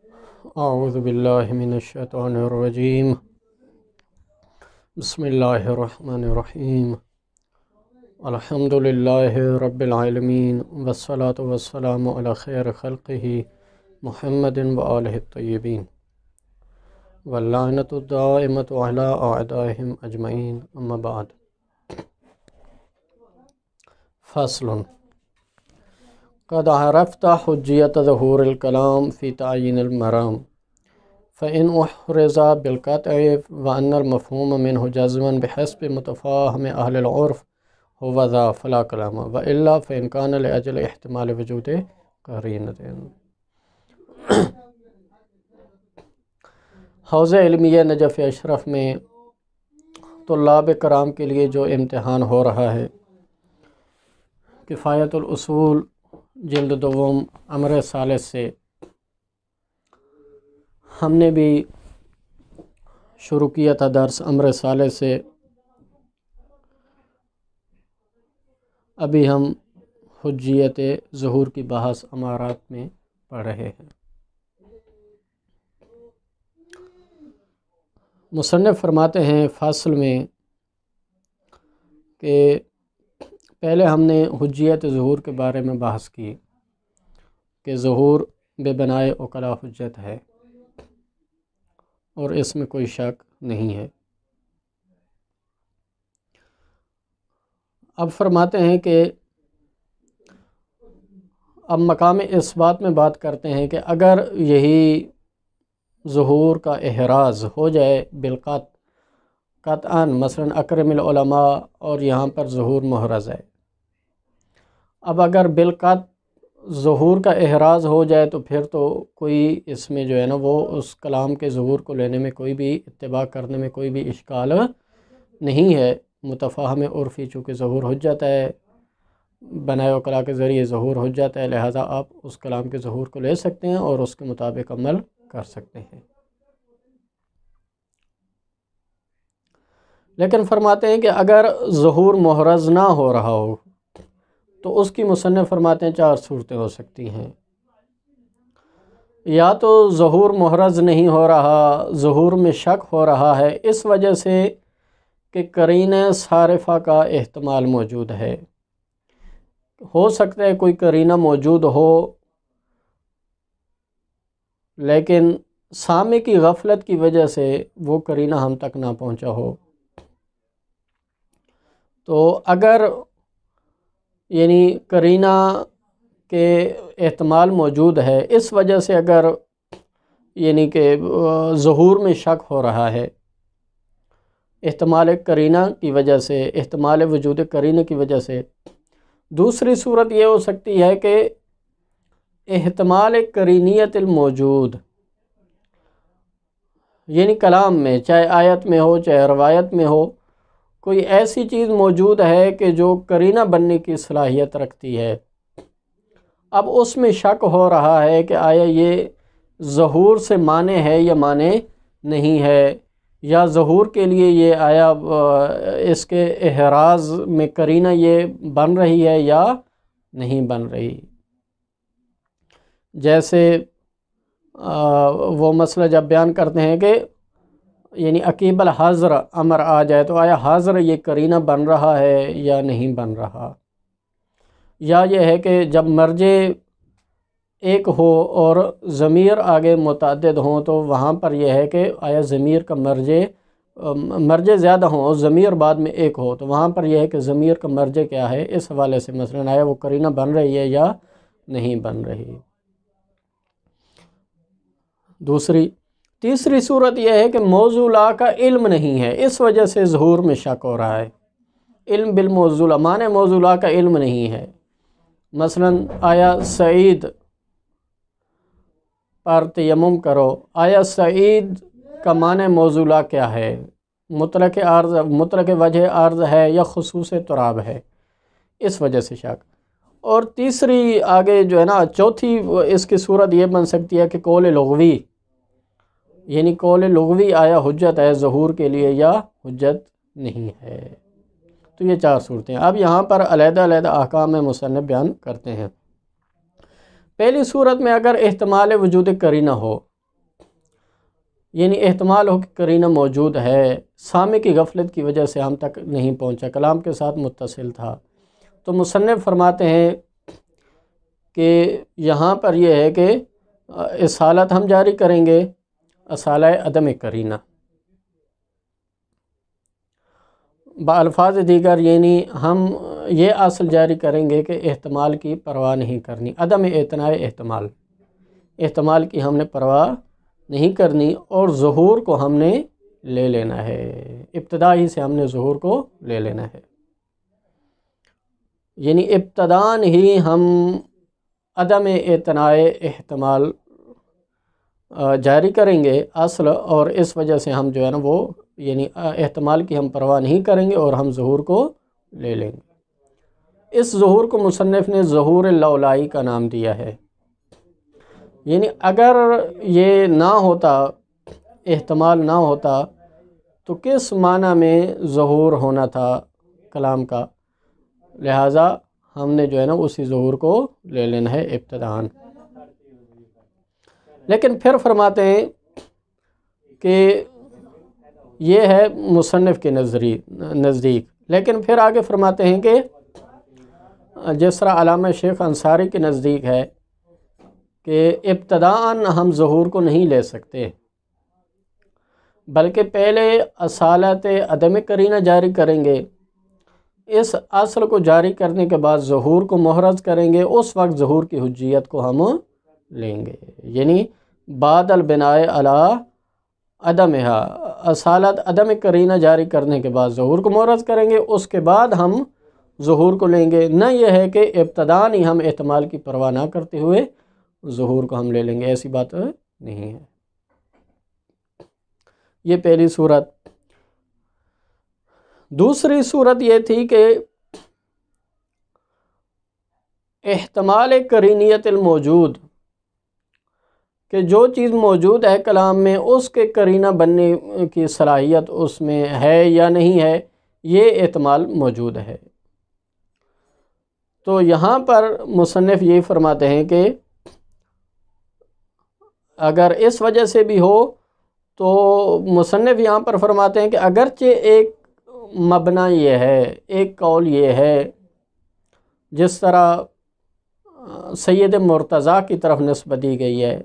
اعوذ باللہ من الشیطان الرجیم بسم اللہ الرحمن الرحیم الحمد للہ رب العالمین والصلاة والسلام علی خیر خلقہ محمد وآلہ الطیبین واللعنۃ الدائمۃ علی اعدائہم اجمعین اما بعد فصل قد عرفت حجیت ظہور الکلام فی تعیین المرام فإن أحرز بالقطع وأن المفهوم منه جزما بحسب متفاهم أهل العرف هو ذا فلا كلام وإلا فإن كان لأجل احتمال وجود قرینۃ۔ حوزہ علمیہ نجف اشرف میں طلاب کرام کے لیے جو امتحان ہو رہا ہے، کفایت الاصول جلد دوم امر ثالث سے ہم نے بھی شروع کیا تھا درس امر ثالث سے۔ ابھی ہم حجیت ظہور کی بحث امارات میں پڑھ رہے ہیں۔ مصنف فرماتے ہیں فصل میں کہ پہلے ہم نے حجیت ظہور کے بارے میں بحث کی کہ ظہور بے بنائے عقلاء حجت ہے اور اس میں کوئی شک نہیں ہے۔ اب فرماتے ہیں کہ اب مقام اس بات میں بات کرتے ہیں کہ اگر یہی ظہور کا احراز ہو جائے قطعاً، مثلا اکرم العلماء اور یہاں پر ظہور محرز ہے، اب اگر بالقطع ظہور کا احراز ہو جائے تو پھر تو کوئی اس میں جو ہے نا وہ اس کلام کے ظہور کو لینے میں کوئی بھی اتباع کرنے میں کوئی بھی اشکال نہیں ہے۔ متفاہم عرفی چونکہ ظہور حجت ہے، بنائے عقلاء کے ذریعے ظہور حجت ہے، لہٰذا آپ اس کلام کے ظہور کو لے سکتے ہیں اور اس کے مطابق عمل کر سکتے ہیں۔ لیکن فرماتے ہیں کہ اگر ظہور محرز نہ ہو رہا ہو تو اس کی مصنف فرماتے ہیں چار صورتیں ہو سکتی ہیں۔ یا تو ظہور محرز نہیں ہو رہا، ظہور میں شک ہو رہا ہے اس وجہ سے کہ قرینہ صارفہ کا احتمال موجود ہے۔ ہو سکتا ہے کوئی قرینہ موجود ہو لیکن سامع کی غفلت کی وجہ سے وہ قرینہ ہم تک نہ پہنچا ہو۔ تو اگر یعنی قرینہ کے احتمال موجود ہے، اس وجہ سے اگر یعنی کہ ظہور میں شک ہو رہا ہے احتمال قرینہ کی وجہ سے، احتمال وجود قرینہ کی وجہ سے، دوسری صورت یہ ہو سکتی ہے کہ احتمال قرینیت الموجود، یعنی کلام میں چاہے آیت میں ہو چاہے روایت میں ہو، کوئی ایسی چیز موجود ہے کہ جو قرینہ بننے کی صلاحیت رکھتی ہے۔ اب اس میں شک ہو رہا ہے کہ آیا یہ ظہور سے مانع ہے یا مانع نہیں ہے، یا ظہور کے لیے یہ آیا اس کے احراز میں قرینہ یہ بن رہی ہے یا نہیں بن رہی۔ جیسے وہ مسئلہ جب بیان کرتے ہیں کہ یعنی عقیب الحاضر امر آ جائے تو آیا حاضر یہ قرینہ بن رہا ہے یا نہیں بن رہا، یا یہ ہے کہ جب مرجع ایک ہو اور ضمیر آگے متعدد ہوں تو وہاں پر یہ ہے کہ آیا ضمیر کا مرجع زیادہ ہوں اور ضمیر بعد میں ایک ہو تو وہاں پر یہ ہے کہ ضمیر کا مرجع کیا ہے، اس حوالے سے مثلا آیا وہ قرینہ بن رہی ہے یا نہیں بن رہی۔ تیسری صورت یہ ہے کہ موضوع لا کا علم نہیں ہے، اس وجہ سے ظہور میں شک ہو رہا ہے۔ علم بالموضوع لا معنی موضوع لا کا علم نہیں ہے، مثلا آیا سعید پر تیمم کرو، آیا سعید کا معنی موضوع لا کیا ہے، مطلق عارض، مطلق وجہ عارض ہے یا خصوص تراب ہے، اس وجہ سے شک۔ اور تیسری آگے جو ہے نا چوتھی اس کی صورت یہ بن سکتی ہے کہ قول لغوی، یعنی قول لغوی آیا حجت ہے ظہور کے لیے یا حجت نہیں ہے۔ تو یہ چار صورتیں اب یہاں پر علیحدہ علیحدہ احکام مصنف بیان کرتے ہیں۔ پہلی صورت میں اگر احتمال وجود قرینہ ہو یعنی احتمال ہو کہ قرینہ موجود ہے، سامع کی غفلت کی وجہ سے ہم تک نہیں پہنچا، کلام کے ساتھ متصل تھا۔ تو مصنف فرماتے ہیں کہ یہاں پر یہ ہے کہ اصالت ہم جاری کریں گے، اصالہ عدم قرینہ، بالفاظ دیگر یعنی ہم یہ اصل جاری کریں گے کہ احتمال کی پرواہ نہیں کرنی، عدم اعتناء احتمال کی ہم نے پرواہ نہیں کرنی، اور ظہور کو ہم نے لے لینا ہے، ابتدا ہی سے ہم نے ظہور کو لے لینا ہے، یعنی ابتداً ہی ہم عدم اعتناء احتمال جاری کریں گے اصل، اور اس وجہ سے ہم جو ہے نا وہ یعنی احتمال کی ہم پرواہ نہیں کریں گے اور ہم ظہور کو لے لیں گے۔ اس ظہور کو مصنف نے ظہور اللولائی کا نام دیا ہے، یعنی اگر یہ نہ ہوتا، احتمال نہ ہوتا، تو کس معنی میں ظہور ہونا تھا کلام کا، لہٰذا ہم نے جو ہے نا اسی ظہور کو لے لینا ہے ابتداً۔ لیکن پھر فرماتے ہیں کہ یہ ہے مصنف کے نزدیک، لیکن پھر آگے فرماتے ہیں کہ جس طرح علامہ شیخ انصاری کے نزدیک ہے کہ ابتداً ہم ظہور کو نہیں لے سکتے، بلکہ پہلے اصالت عدم قرینہ جاری کریں گے، اس اصل کو جاری کرنے کے بعد ظہور کو محرز کریں گے، اس وقت ظہور کی حجیت کو ہم لیں گے، یعنی بعد البناء علی عدمہا، اصالت عدم قرینہ جاری کرنے کے بعد ظہور کو محرز کریں گے، اس کے بعد ہم ظہور کو لیں گے، نہ یہ ہے کہ ابتداً ہی ہم احتمال کی پرواہ نہ کرتے ہوئے ظہور کو ہم لے لیں گے، ایسی بات نہیں ہے۔ یہ پہلی صورت۔ دوسری صورت یہ تھی کہ احتمال قرینیت الموجود، کہ جو چیز موجود ہے کلام میں اس کے قرینہ بننے کی صلاحیت اس میں ہے یا نہیں ہے، یہ احتمال موجود ہے۔ تو یہاں پر مصنف یہ فرماتے ہیں کہ اگر اس وجہ سے بھی ہو تو مصنف یہاں پر فرماتے ہیں کہ اگرچہ ایک مبنی یہ ہے، ایک قول یہ ہے، جس طرح سید مرتضیٰ کی طرف نسبت دی گئی ہے،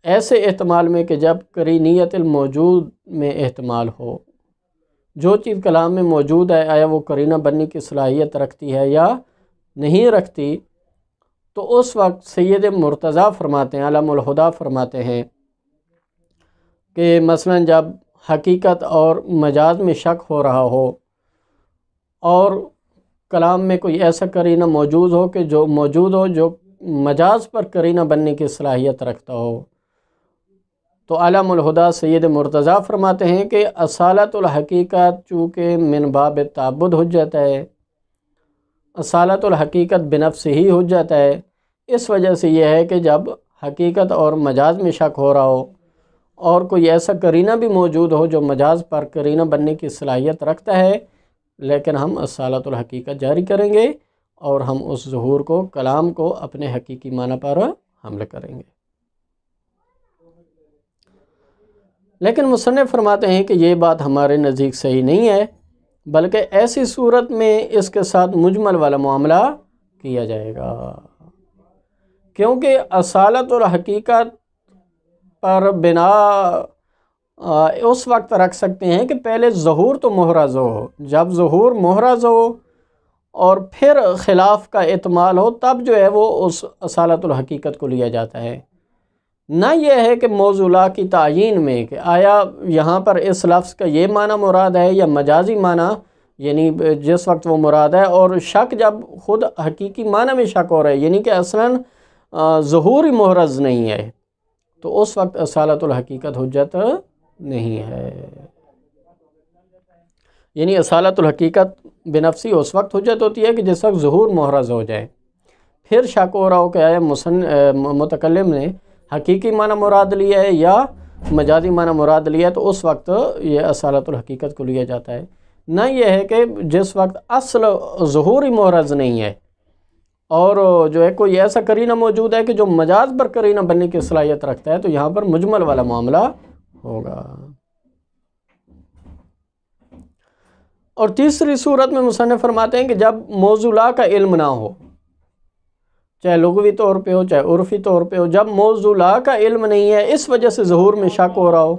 ایسے احتمال میں کہ جب قرینیت الموجود میں احتمال ہو، جو چیز کلام میں موجود ہے آیا وہ قرینہ بننے کی صلاحیت رکھتی ہے یا نہیں رکھتی، تو اس وقت سید مرتضیٰ فرماتے ہیں، علم الہدیٰ فرماتے ہیں کہ مثلا جب حقیقت اور مجاز میں شک ہو رہا ہو اور کلام میں کوئی ایسا قرینہ موجود ہو کہ جو مجاز پر قرینہ بننے کی صلاحیت رکھتا ہو، تو علم الہدیٰ سید مرتضیٰ فرماتے ہیں کہ اصالت الحقیقت چونکہ من باب تعبد حجت ہے، اصالت الحقیقت بنفس ہی حجت ہے، اس وجہ سے یہ ہے کہ جب حقیقت اور مجاز میں شک ہو رہا ہو اور کوئی ایسا قرینہ بھی موجود ہو جو مجاز پر قرینہ بننے کی صلاحیت رکھتا ہے، لیکن ہم اصالت الحقیقت جاری کریں گے اور ہم اس ظہور کو، کلام کو اپنے حقیقی معنی پر حمل کریں گے۔ لیکن مصنف فرماتے ہیں کہ یہ بات ہمارے نزدیک صحیح نہیں ہے، بلکہ ایسی صورت میں اس کے ساتھ مجمل والا معاملہ کیا جائے گا، کیونکہ اصالت الحقیقت پر بنا اس وقت رکھ سکتے ہیں کہ پہلے ظہور تو محرز ہو، جب ظہور محرز ہو اور پھر خلاف کا احتمال ہو تب جو ہے وہ اس اصالت الحقیقت کو لیا جاتا ہے، نہ یہ ہے کہ موضوع کی تعیین میں کہ آیا یہاں پر اس لفظ کا یہ معنی مراد ہے یا مجازی معنی، یعنی جس وقت وہ مراد ہے، اور شک جب خود حقیقی معنی میں شک ہو رہا ہے، یعنی کہ اصلاً ظہور ہی محرز نہیں ہے، تو اس وقت اصالت الحقیقت حجت نہیں ہے، یعنی اصالت الحقیقت بنفسی اس وقت حجت ہوتی ہے کہ جس وقت ظہور محرز ہو جائے، پھر شک ہو رہا ہو کہ آیا متکلم نے حقیقی معنی مراد لیا ہے یا مجازی معنی مراد لیا ہے، تو اس وقت یہ اصالت الحقیقت کو لیا جاتا ہے، نہ یہ ہے کہ جس وقت اصل ظہور ہی محرز نہیں ہے اور جو ہے کوئی ایسا قرینہ موجود ہے کہ جو مجاز پر قرینہ بننے کی صلاحیت رکھتا ہے تو یہاں پر مجمل والا معاملہ ہوگا۔ اور تیسری صورت میں مصنف فرماتے ہیں کہ جب موضوع لا کا علم نہ ہو، چاہے لغوی طور پہ ہو چاہے عرفی طور پہ ہو، جب موضوع لا کا علم نہیں ہے اس وجہ سے ظہور میں شک ہو رہا ہو،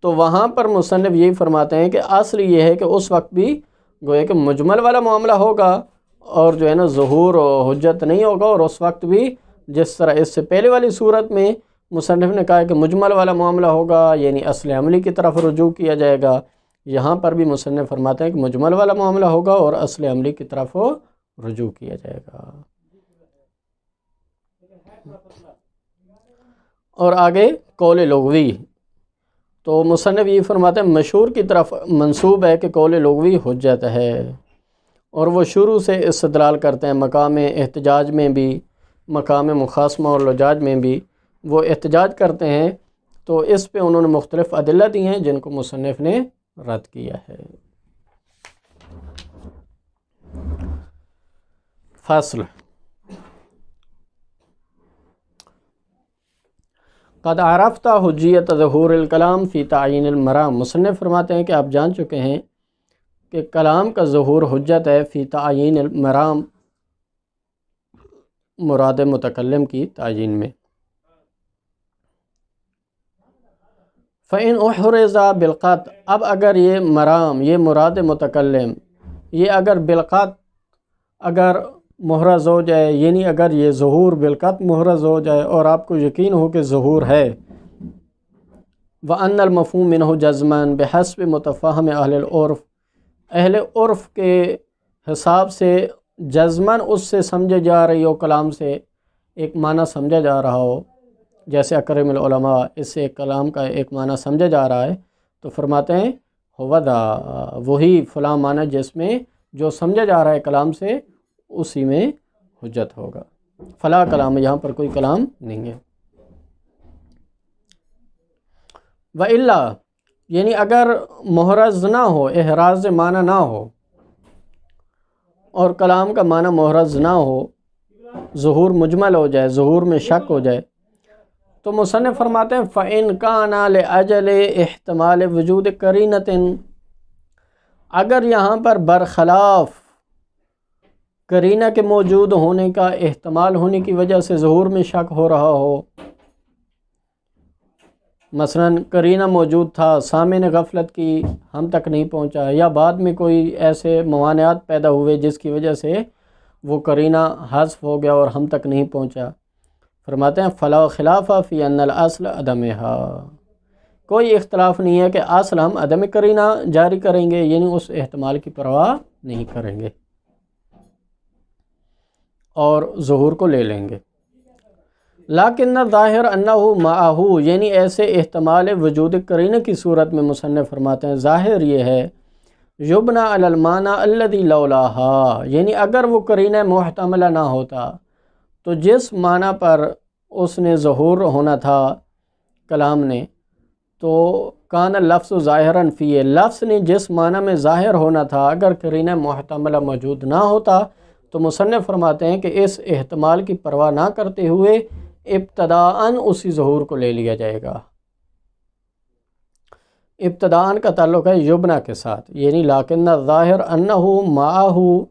تو وہاں پر مصنف یہی فرماتے ہیں کہ اصل یہ ہے کہ اس وقت بھی گویا کہ مجمل والا معاملہ ہوگا اور جو ہے نا ظہور و حجت نہیں ہوگا، اور اس وقت بھی جس طرح اس سے پہلے والی صورت میں مصنف نے کہا کہ مجمل والا معاملہ ہوگا یعنی اصل عملی کی طرف رجوع کیا جائے گا، یہاں پر بھی مصنف فرماتے ہیں کہ مجمل والا معاملہ ہوگا اور اصل عملی کی طرف رجوع کیا جائے گا۔ اور آگے قول لغوی، تو مصنف یہ فرماتے ہیں مشہور کی طرف منسوب ہے کہ قول لغوی حجت ہے، اور وہ شروع سے استدلال کرتے ہیں مقام احتجاج میں بھی، مقام مخاصمہ اور لجاج میں بھی وہ احتجاج کرتے ہیں، تو اس پہ انہوں نے مختلف ادلہ دی ہیں جن کو مصنف نے رد کیا ہے۔ فصل قد عرفت حجیت ظہور الکلام فی تعین المرام، مصنف فرماتے ہیں کہ آپ جان چکے ہیں کہ کلام کا ظہور حجت ہے فی تعین المرام، مراد متکلم کی تعین میں۔ فَإِنْ أُحْرِزَ بِالْقَطْعِ، اب اگر یہ مرام، یہ مراد متکلم، یہ اگر بالقطع اگر محرز ہو جائے، یعنی اگر یہ ظہور بالقطع محرز ہو جائے اور آپ کو یقین ہو کہ ظہور ہے، وَأَنَّ الْمَفْهُومَ مِنْهُ جَزْمًا بِحَسْبِ مُتَفَاہِمِ اہل العرف، اہل عرف کے حساب سے جزماً اس سے سمجھے جا رہی ہو، کلام سے ایک معنی سمجھا جا رہا ہو، جیسے اکرم العلماء، اس سے کلام کا ایک معنی سمجھا جا رہا ہے، تو فرماتے ہیں ہو دا، وہی فلاں معنی جس میں جو سمجھا جا رہا ہے کلام سے اسی میں حجت ہوگا، فلا کلام، یہاں پر کوئی کلام نہیں ہے۔ وَإِلَّا، یعنی اگر محرز نہ ہو، احراز معنی نہ ہو اور کلام کا معنی محرز نہ ہو، ظہور مجمل ہو جائے، ظہور میں شک ہو جائے، تو مصنف فرماتے ہیں فَإِنْ كَانَ لِأَجَلِ احتمال وجود قرینۃ، اگر یہاں پر برخلاف قرینہ کے موجود ہونے کا احتمال ہونے کی وجہ سے ظہور میں شک ہو رہا ہو، مثلا قرینہ موجود تھا، سامع نے غفلت کی، ہم تک نہیں پہنچا، یا بعد میں کوئی ایسے موانعات پیدا ہوئے جس کی وجہ سے وہ قرینہ حذف ہو گیا اور ہم تک نہیں پہنچا، فرماتے ہیں فلا خلاف فی ان الاصل عدمہا، کوئی اختلاف نہیں ہے کہ اصل ہم عدم قرینہ جاری کریں گے، یعنی اس احتمال کی پرواہ نہیں کریں گے اور ظہور کو لے لیں گے۔ لیکن ظاہر انہ معہو، یعنی ایسے احتمال وجود قرینہ کی صورت میں مصنف فرماتے ہیں ظاہر یہ ہے یبنا علی المعنی الذی لولاہا، یعنی اگر وہ قرینہ محتملہ نہ ہوتا تو جس معنی پر اس نے ظہور ہونا تھا کلام نے، تو کان لفظ ظاہراً فیہ، لفظ نے جس معنی میں ظاہر ہونا تھا اگر قرینہ محتملہ موجود نہ ہوتا تو مصنف فرماتے ہیں کہ اس احتمال کی پرواہ نہ کرتے ہوئے ابتداءً اسی ظہور کو لے لیا جائے گا۔ ابتداءً کا تعلق ہے یبنا کے ساتھ، یعنی لیکن ظاہر انہ معہو،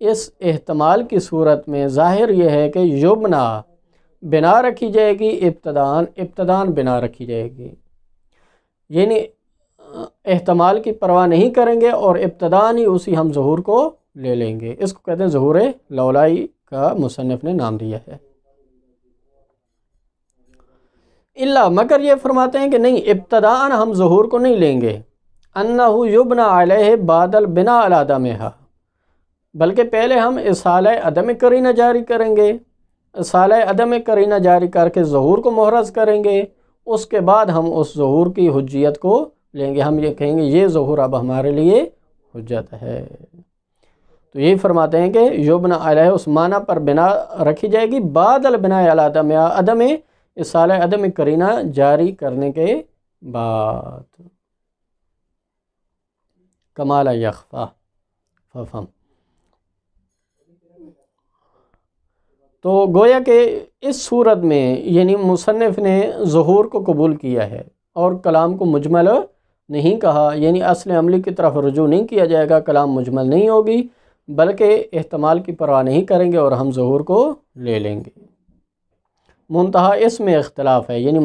اس احتمال کی صورت میں ظاہر یہ ہے کہ یبنا بنا رکھی جائے گی، ابتداءً بنا رکھی جائے گی، یعنی احتمال کی پرواہ نہیں کریں گے اور ابتداءً ہی اسی ہم ظہور کو لے لیں گے، اس کو کہتے ہیں ظہور لولائی کا مصنف نے نام دیا ہے۔ اللہ، مگر یہ فرماتے ہیں کہ نہیں، ابتداءً ہم ظہور کو نہیں لیں گے، انہ یبنا علیہ بعد البناء علی عدمہا، بلکہ پہلے ہم اصالہ عدم قرینہ جاری کریں گے، اصالہ عدم قرینہ جاری کر کے ظہور کو محرز کریں گے، اس کے بعد ہم اس ظہور کی حجیت کو لیں گے، ہم یہ کہیں گے یہ ظہور اب ہمارے لیے حجت ہے۔ تو یہی فرماتے ہیں کہ یبنا علیہ اس معنی پر بنا رکھی جائے گی بعد البناء علی عدمہا، عدم اصالہ عدم قرینہ جاری کرنے کے بعد۔ کمال یخفا ففہم، تو گویا کہ اس صورت میں یعنی مصنف نے ظہور کو قبول کیا ہے اور کلام کو مجمل نہیں کہا، یعنی اصل عملی کی طرف رجوع نہیں کیا جائے گا، کلام مجمل نہیں ہوگی بلکہ احتمال کی پرواہ نہیں کریں گے اور ہم ظہور کو لے لیں گے۔ منتہا اس میں اختلاف ہے، یعنی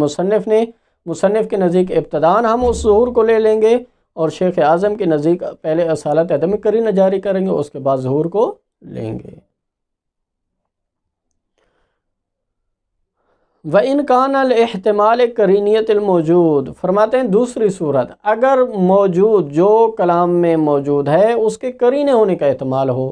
مصنف کے نزدیک ابتداً ہم اس ظہور کو لے لیں گے اور شیخ اعظم کے نزدیک پہلے اصالت عدم قرینہ جاری کریں گے، اس کے بعد ظہور کو لیں گے۔ وَإِنْ كَانَ الْاحْتِمَالِ قَرِینِیَّۃِ الْمَوْجُودِ، فرماتے ہیں دوسری صورت، اگر موجود جو کلام میں موجود ہے اس کے قرینے ہونے کا احتمال ہو،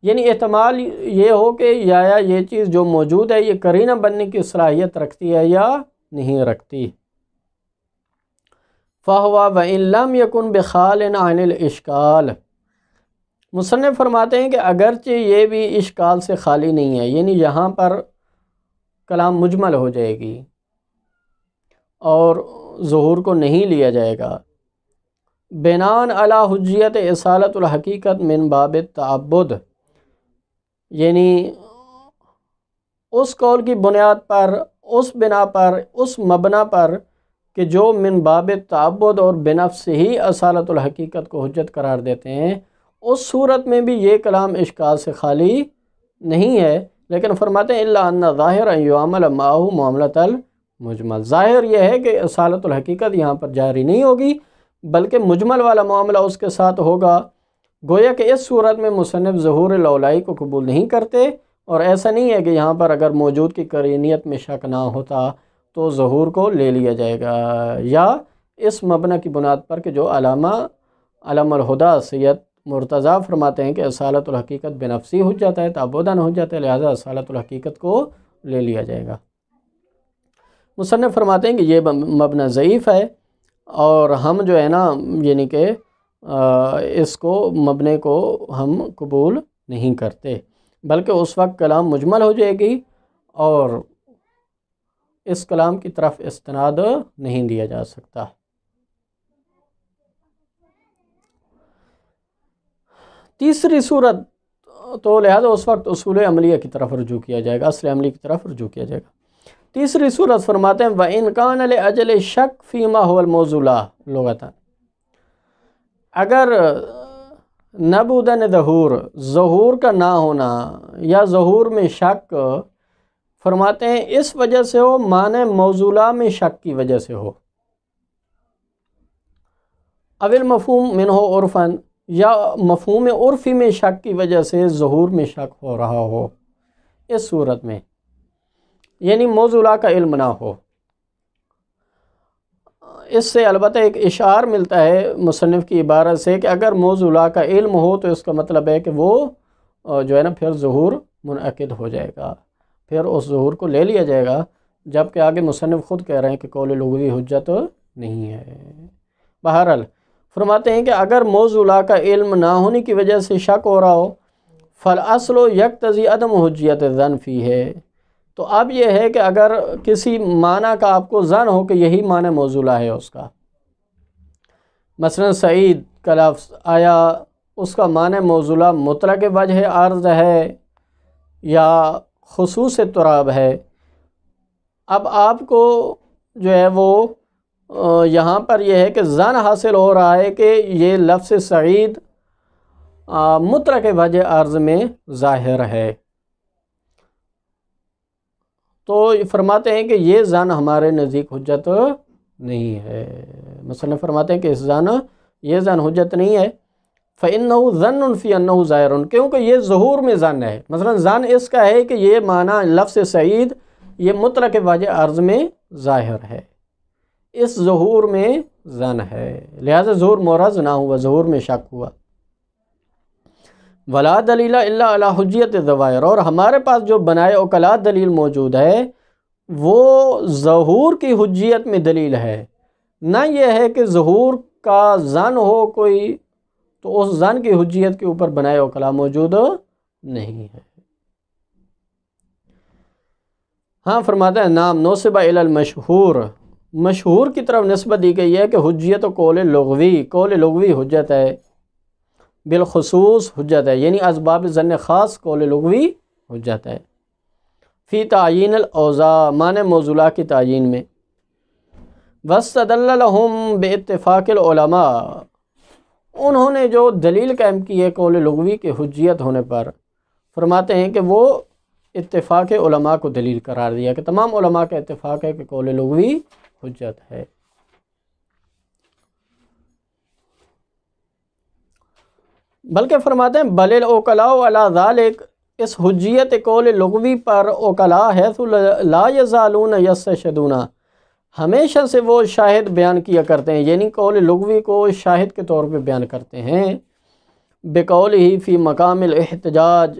یعنی احتمال یہ ہو کہ یا یہ چیز جو موجود ہے یہ قرینہ بننے کی صلاحیت رکھتی ہے یا نہیں رکھتی۔ فَهُوَ وَإِنْ لَمْ يَكُنْ بِخَالٍ عَنِ الْإِشْكَالِ، مصنف فرماتے ہیں کہ اگرچہ یہ بھی اشکال سے خالی نہیں ہے، یعنی یہاں پر کلام مجمل ہو جائے گی اور ظہور کو نہیں لیا جائے گا، بناءً علی حجیت اصالت الحقیقت من باب التعبد، یعنی اس قول کی بنیاد پر، اس بنا پر، اس مبنا پر کہ جو من باب التعبد اور بنفس ہی اصالت الحقیقت کو حجت قرار دیتے ہیں، اس صورت میں بھی یہ کلام اشکال سے خالی نہیں ہے۔ لیکن فرماتے ہیں الا ان ظاہر ان یعمل معه معاملۃ المجمل، ظاہر یہ ہے کہ اصالت الحقیقت یہاں پر جاری نہیں ہوگی بلکہ مجمل والا معاملہ اس کے ساتھ ہوگا۔ گویا کہ اس صورت میں مصنف ظہور الاولائی کو قبول نہیں کرتے، اور ایسا نہیں ہے کہ یہاں پر اگر موجود کی قرینیت میں شک نہ ہوتا تو ظہور کو لے لیا جائے گا، یا اس مبنی کی بنیاد پر کہ جو علامہ الہدیٰ سید مرتضیٰ فرماتے ہیں کہ اصالت الحقیقت بنفسی حجت ہے، تعبداً حجت ہے، لہذا اصالت الحقیقت کو لے لیا جائے گا۔ مصنف فرماتے ہیں کہ یہ مبنی ضعیف ہے اور ہم جو ہے نا یعنی کہ اس کو مبنے کو ہم قبول نہیں کرتے، بلکہ اس وقت کلام مجمل ہو جائے گی اور اس کلام کی طرف استناد نہیں دیا جا سکتا۔ تیسری صورت تو لہذا اس وقت اصول عملیہ کی طرف رجوع کیا جائے گا، اصل عملی کی طرف رجوع کیا جائے گا۔ تیسری صورت فرماتے ہیں وَإِنْ كَانَ لِأَجْلِ الشَّكِّ فِيمَا هُوَ الْمَوْضُوعُ لَهُ لغتاً، اگر نبودن ظہور کا نہ ہونا یا ظہور میں شک، فرماتے ہیں اس وجہ سے ہو معنی موضوع میں شک کی وجہ سے ہو، اول مفہوم منہ عرفاً، یا مفہوم عرفی میں شک کی وجہ سے ظہور میں شک ہو رہا ہو، اس صورت میں یعنی موضوع کا علم نہ ہو۔ اس سے البتہ ایک اشعار ملتا ہے مصنف کی عبارت سے کہ اگر موضوع کا علم ہو تو اس کا مطلب ہے کہ وہ جو ہے نا پھر ظہور منعقد ہو جائے گا، پھر اس ظہور کو لے لیا جائے گا، جبکہ آگے مصنف خود کہہ رہے ہیں کہ قول لغوی حجت نہیں ہے۔ بہرحال فرماتے ہیں کہ اگر موضوع کا علم نہ ہونے کی وجہ سے شک ہو رہا ہو، فَالْأَصْلُ يَقْتَضِي عَدَمُ حُجِّیَّتِ الظَّنِّ فِیہِ، تو اب یہ ہے کہ اگر کسی معنی کا آپ کو ظن ہو کہ یہی معنی موضوع ہے اس کا، مثلا سعید کا لفظ آیا اس کا معنی موضوع مطلق وجہ عرض ہے یا خصوص تراب ہے، اب آپ کو جو ہے وہ یہاں پر یہ ہے کہ ظن حاصل ہو رہا ہے کہ یہ لفظ سعید مطلق وجہ عرض میں ظاہر ہے، تو فرماتے ہیں کہ یہ ظن ہمارے نزدیک حجت نہیں ہے۔ مصنف فرماتے ہیں کہ یہ ظن حجت نہیں ہے، فَإِنَّهُ ظَنٌّ فِي أَنَّهُ ظَاہِرٌ، کیونکہ یہ ظہور میں ظن ہے، مثلا ظن اس کا ہے کہ یہ معنی لفظ سعید یہ مطلق وجہ عرض میں ظاہر ہے، اس ظہور میں ظن ہے، لہذا ظہور مورز نہ ہوا، ظہور میں شک ہوا۔ ولا دلیل الا علی حجیت الظواہر، اور ہمارے پاس جو بنائے عقلاء دلیل موجود ہے وہ ظہور کی حجیت میں دلیل ہے، نہ یہ ہے کہ ظہور کا ظن ہو کوئی تو اس ظن کی حجیت کے اوپر بنائے عقلاء موجود نہیں ہے۔ ہاں فرماتا ہے نام نوسب الی المشہور، مشہور کی طرف نسبت دی گئی ہے کہ حجیت و قول لغوی حجت ہے، بالخصوص حجت ہے، یعنی اسباب ظن خاص قول لغوی حجت ہے۔ فی تعیین الاوضاع معنی موضوعہ کی تعیین میں، واستدل لهم باتفاق العلماء انہوں نے جو دلیل قائم کی ہے قول لغوی کے حجیت ہونے پر، فرماتے ہیں کہ وہ اتفاق علماء کو دلیل قرار دیا کہ تمام علماء کا اتفاق ہے کہ قول لغوی حجت ہے۔ بلکہ فرماتے ہیں بل العقلاء علی ذلک، اس حجیت قول لغوی پر عقلاء حیث لا یزالون یستشہدون ہمیشہ سے وہ شاہد بیان کیا کرتے ہیں، یعنی قول لغوی کو شاہد کے طور پہ بیان کرتے ہیں، بقولہ فی مقام الاحتجاج،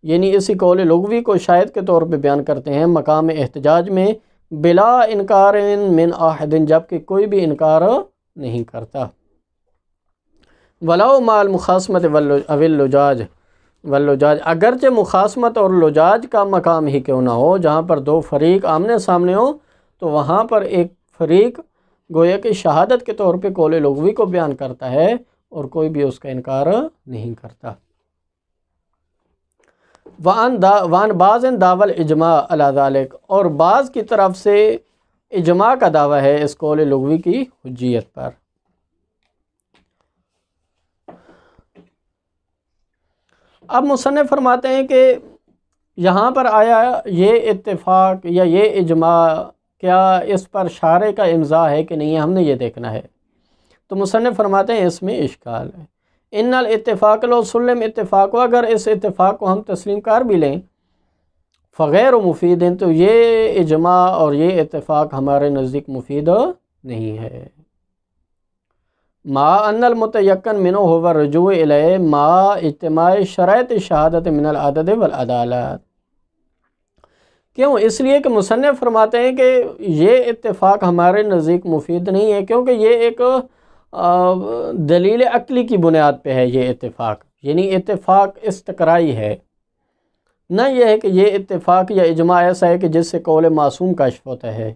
یعنی اسی قول لغوی کو شاہد کے طور پہ بیان کرتے ہیں مقام احتجاج میں، بلا انکار من احد، جبکہ کوئی بھی انکار نہیں کرتا، ولو مع المخاصمت واللجاج، اگرچہ مخاصمت اور لجاج کا مقام ہی کیوں نہ ہو، جہاں پر دو فریق آمنے سامنے ہو تو وہاں پر ایک فریق گویا کہ شہادت کے طور پہ قول لغوی کو بیان کرتا ہے اور کوئی بھی اس کا انکار نہیں کرتا۔ وان بعض دعوی اجماع علی ذلک، اور بعض کی طرف سے اجماع کا دعویٰ ہے اس قول لغوی کی حجیت پر۔ اب مصنف فرماتے ہیں کہ یہاں پر آیا یہ اتفاق یا یہ اجماع کیا اس پر شارع کا امضاء ہے کہ نہیں، ہم نے یہ دیکھنا ہے۔ تو مصنف فرماتے ہیں اس میں اشکال ہے۔ ان الاتفاق لو سلم اتفاق، اگر اس اتفاق کو ہم تسلیم کر بھی لیں، فغیر مفید، تو یہ اجماع اور یہ اتفاق ہمارے نزدیک مفید نہیں ہے۔ ما ان المتیقن منہ هو الرجوع الیہ ما اجتماع شرائط شہادت من العدد والعدالت، کیوں؟ اس لیے کہ مصنف فرماتے ہیں کہ یہ اتفاق ہمارے نزدیک مفید نہیں ہے، کیونکہ یہ ایک دلیل عقلی کی بنیاد پہ ہے یہ اتفاق، یعنی اتفاق استقرائی ہے، نہ یہ ہے کہ یہ اتفاق یا اجماع ایسا ہے کہ جس سے قول معصوم کشف ہوتا ہے۔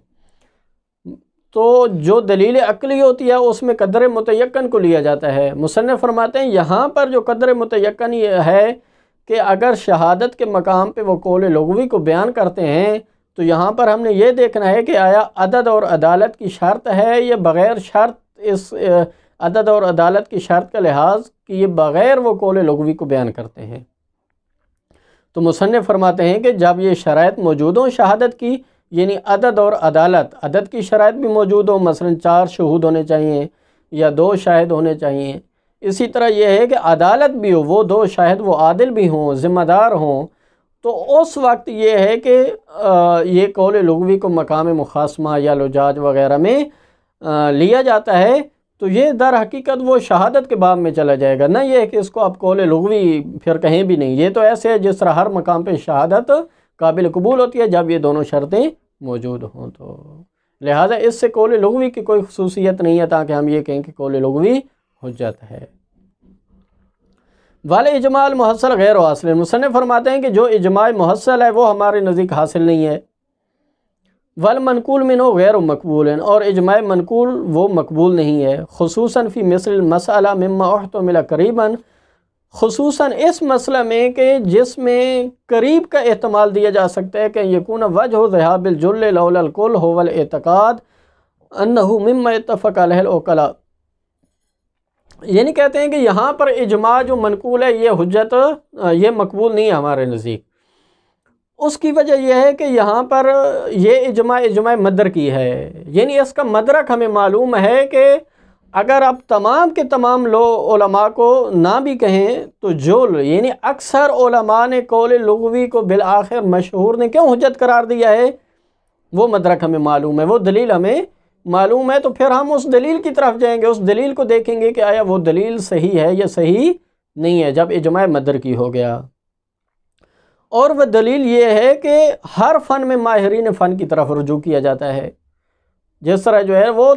تو جو دلیل عقلی ہوتی ہے اس میں قدر متیقن کو لیا جاتا ہے۔ مصنف فرماتے ہیں یہاں پر جو قدر متیقن یہ ہے کہ اگر شہادت کے مقام پہ وہ قول لغوی کو بیان کرتے ہیں تو یہاں پر ہم نے یہ دیکھنا ہے کہ آیا عدد اور عدالت کی شرط ہے یا بغیر شرط، اس عدد اور عدالت کی شرط کا لحاظ کہ یہ بغیر وہ قول لغوی کو بیان کرتے ہیں۔ تو مصنف فرماتے ہیں کہ جب یہ شرائط موجود ہوں شہادت کی، یعنی عدد اور عدالت، عدد کی شرائط بھی موجود ہوں، مثلا 4 شہود ہونے چاہیے یا 2 شاہد ہونے چاہیے، اسی طرح یہ ہے کہ عدالت بھی ہو، وہ 2 شاہد وہ عادل بھی ہوں، ذمہ دار ہوں، تو اس وقت یہ ہے کہ یہ قول لغوی کو مقام مخاصمہ یا لجاج وغیرہ میں لیا جاتا ہے، تو یہ در حقیقت وہ شہادت کے باب میں چلا جائے گا، نہ یہ ہے کہ اس کو آپ قول لغوی پھر کہیں بھی نہیں۔ یہ تو ایسے ہے جس طرح ہر مقام پہ شہادت قابل قبول ہوتی ہے جب یہ دونوں شرطیں موجود ہوں، تو لہٰذا اس سے قول لغوی کی کوئی خصوصیت نہیں ہے تاکہ ہم یہ کہیں کہ قول لغوی حجت ہے۔ والے اجماع المحصل غیر حاصل، مصنف فرماتے ہیں کہ جو اجماع محصل ہے وہ ہمارے نزدیک حاصل نہیں ہے۔ والمنقول منہ غیر مقبول، اور اجماع منقول وہ مقبول نہیں ہے، خصوصاً فی مثل المسئلہ مما احتمل قریباً، خصوصاً اس مسئلہ میں کہ جس میں قریب کا احتمال دیا جا سکتا ہے کہ یکون وجہ ذہاب الجل لولا الکل هو الاعتقاد انہ مما اتفق علیہ العقلاء، یعنی کہتے ہیں کہ یہاں پر اجماع جو منقول ہے یہ حجت، یہ مقبول نہیں ہے ہمارے نزدیک۔ اس کی وجہ یہ ہے کہ یہاں پر یہ اجماع مدر کی ہے، یعنی اس کا مدرک ہمیں معلوم ہے کہ اگر آپ تمام کے تمام علماء کو نہ بھی کہیں تو یعنی اکثر علماء نے قول لغوی کو بالآخر مشہور نے کیوں حجت قرار دیا ہے، وہ مدرک ہمیں معلوم ہے، وہ دلیل ہمیں معلوم ہے، تو پھر ہم اس دلیل کی طرف جائیں گے، اس دلیل کو دیکھیں گے کہ آیا وہ دلیل صحیح ہے یا صحیح نہیں ہے جب اجماع مدر کی ہو گیا۔ اور وہ دلیل یہ ہے کہ ہر فن میں ماہرین فن کی طرف رجوع کیا جاتا ہے، جس طرح جو ہے وہ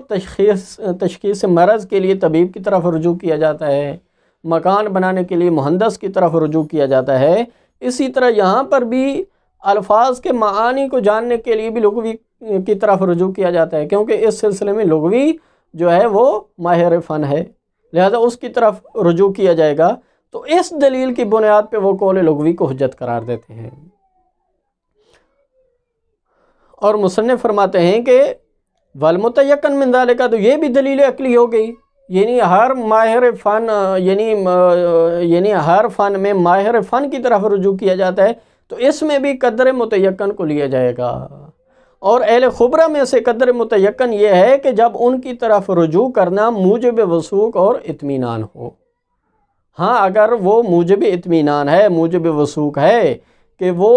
تشخیص مرض کے لیے طبیب کی طرف رجوع کیا جاتا ہے، مکان بنانے کے لیے مہندس کی طرف رجوع کیا جاتا ہے، اسی طرح یہاں پر بھی الفاظ کے معانی کو جاننے کے لیے بھی لغوی کی طرف رجوع کیا جاتا ہے، کیونکہ اس سلسلے میں لغوی جو ہے وہ ماہر فن ہے، لہذا اس کی طرف رجوع کیا جائے گا، تو اس دلیل کی بنیاد پہ وہ قول لغوی کو حجت قرار دیتے ہیں۔ اور مصنف فرماتے ہیں کہ والمتیقن من ذالک، تو یہ بھی دلیل عقلی ہو گئی، یعنی ہر ماہر فن یعنی ہر فن میں ماہر فن کی طرف رجوع کیا جاتا ہے، تو اس میں بھی قدر متیقن کو لیا جائے گا۔ اور اہل خبرہ میں سے قدر متیقن یہ ہے کہ جب ان کی طرف رجوع کرنا موجب وثوق اور اطمینان ہو۔ ہاں اگر وہ موجب اطمینان ہے، موجب وثوق ہے کہ وہ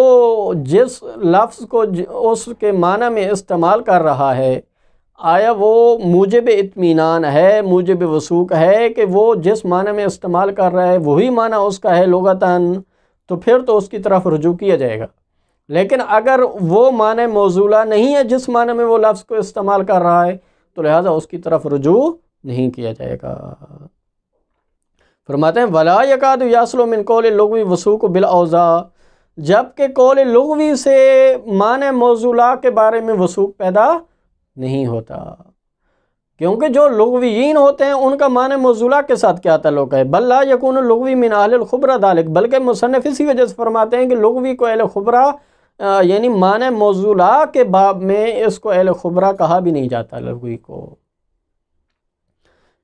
جس لفظ کو اس کے معنی میں استعمال کر رہا ہے، آیا وہ موجب اطمینان ہے، موجب وثوق ہے کہ وہ جس معنی میں استعمال کر رہا ہے وہی معنی اس کا ہے لغتاً، تو پھر تو اس کی طرف رجوع کیا جائے گا۔ لیکن اگر وہ معنی موصولہ نہیں ہے جس معنی میں وہ لفظ کو استعمال کر رہا ہے، تو لہٰذا اس کی طرف رجوع نہیں کیا جائے گا۔ فرماتے ہیں وَلَا يَكَادُ يَصْلُ مِنْ قَوْلِ اللُّغْوِ وَثُوقُ بِالْأَوْضَاعِ، جبکہ قول لغوی سے معنی موصولہ کے بارے میں وثوق پیدا نہیں ہوتا، کیونکہ جو لغویین ہوتے ہیں ان کا معنی موصولہ کے ساتھ کیا تعلق ہے؟ بل لا یکون اللغوی من اہل الخبرہ ذالک، بلکہ مصنف اسی وجہ سے فرماتے ہیں کہ لغوی کو اہل خبرہ یعنی معنی موصولہ کے باب میں اس کو اہل خبرہ کہا بھی نہیں جاتا لغوی کو،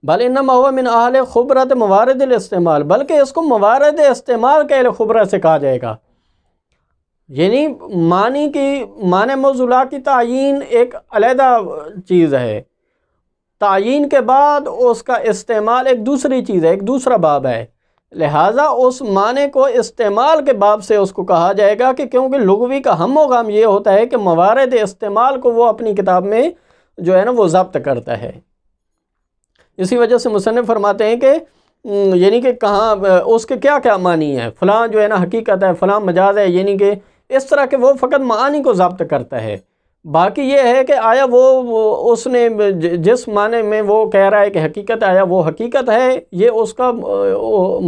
بل انما هو من اہل خبرۃ موارد الاستعمال، بلکہ اس کو موارد استعمال کے اہل خبرہ سے کہا جائے گا۔ یعنی معنی موصولہ کی تعیین ایک علیحدہ چیز ہے، تعیین کے بعد اس کا استعمال ایک دوسری چیز ہے، ایک دوسرا باب ہے، لہٰذا اس معنی کو استعمال کے باب سے اس کو کہا جائے گا، کہ کیونکہ لغوی کا ہم و غم یہ ہوتا ہے کہ موارد استعمال کو وہ اپنی کتاب میں جو ہے نا وہ ضبط کرتا ہے۔ اسی وجہ سے مصنف فرماتے ہیں کہ یعنی کہ کہاں اس کے کیا کیا معنی ہے، فلاں جو ہے نا حقیقت ہے، فلاں مجاز ہے، یعنی کہ اس طرح کہ وہ فقط معانی کو ضبط کرتا ہے۔ باقی یہ ہے کہ آیا وہ اس نے جس معنی میں وہ کہہ رہا ہے کہ حقیقت، آیا وہ حقیقت ہے، یہ اس کا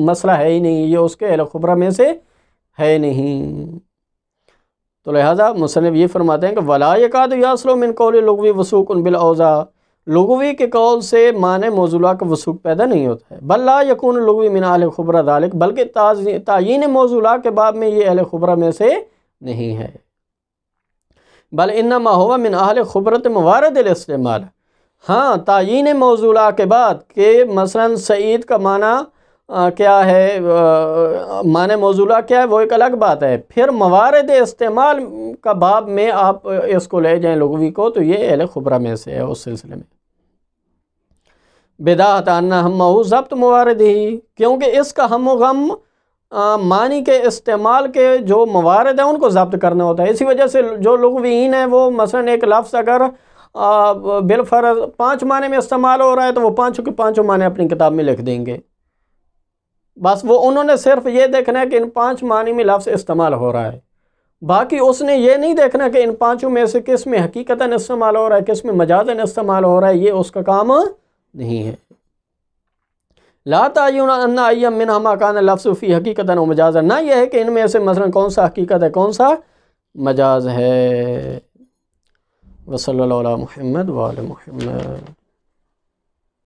مسئلہ ہے ہی نہیں، یہ اس کے اہل خبرہ میں سے ہے نہیں۔ تو لہٰذا مصنف یہ فرماتے ہیں کہ وَلَا يَكَادُ يَصْلُ مِنْ قَوْلِ اللُّغْوِ وَثُوقٌ بِالْأَوْضَاعِ، لغوی کے قول سے معنی موصولہ کا وثوق پیدا نہیں ہوتا ہے۔ بل لا یکون اللغوی من اہل خبرہ ذالک، بلکہ تعیین موصولہ کے باب میں یہ اہل خبرہ میں سے نہیں ہے، بل انما ہوا من اہل خبرت موارد الاستعمال۔ ہاں تعیین موصولہ کے بعد کہ مثلا سعید کا معنی کیا ہے، معنی موصولہ کیا ہے، وہ ایک الگ بات ہے، پھر موارد استعمال کا باب میں آپ اس کو لے جائیں لغوی کو، تو یہ اہل خبرہ میں سے ہے اس سلسلے میں۔ بداہت انہ ہمہ ضبط موارد ہی، کیونکہ اس کا ہم و غم معنی کے استعمال کے جو موارد ہیں ان کو ضبط کرنا ہوتا ہے۔ اسی وجہ سے جو لغویین ہیں وہ مثلا ایک لفظ اگر بالفرض 5 معنی میں استعمال ہو رہا ہے تو وہ 5 کے 5 معنی اپنی کتاب میں لکھ دیں گے، بس وہ انہوں نے صرف یہ دیکھنا ہے کہ ان 5 معنی میں لفظ استعمال ہو رہا ہے، باقی اس نے یہ نہیں دیکھنا کہ ان 5 میں سے کس میں حقیقتاً استعمال ہو رہا ہے، کس میں مجازاً استعمال ہو رہا ہے، یہ اس کا کام نہیں ہے۔ لا تعین ان ایم منہا ما کان لفظ فی حقیقتاً و مجازاً، نہ یہ ہے کہ ان میں سے مثلا کون سا حقیقت ہے کون سا مجاز ہے۔ وصلی اللہ علی محمد وعلی محمد۔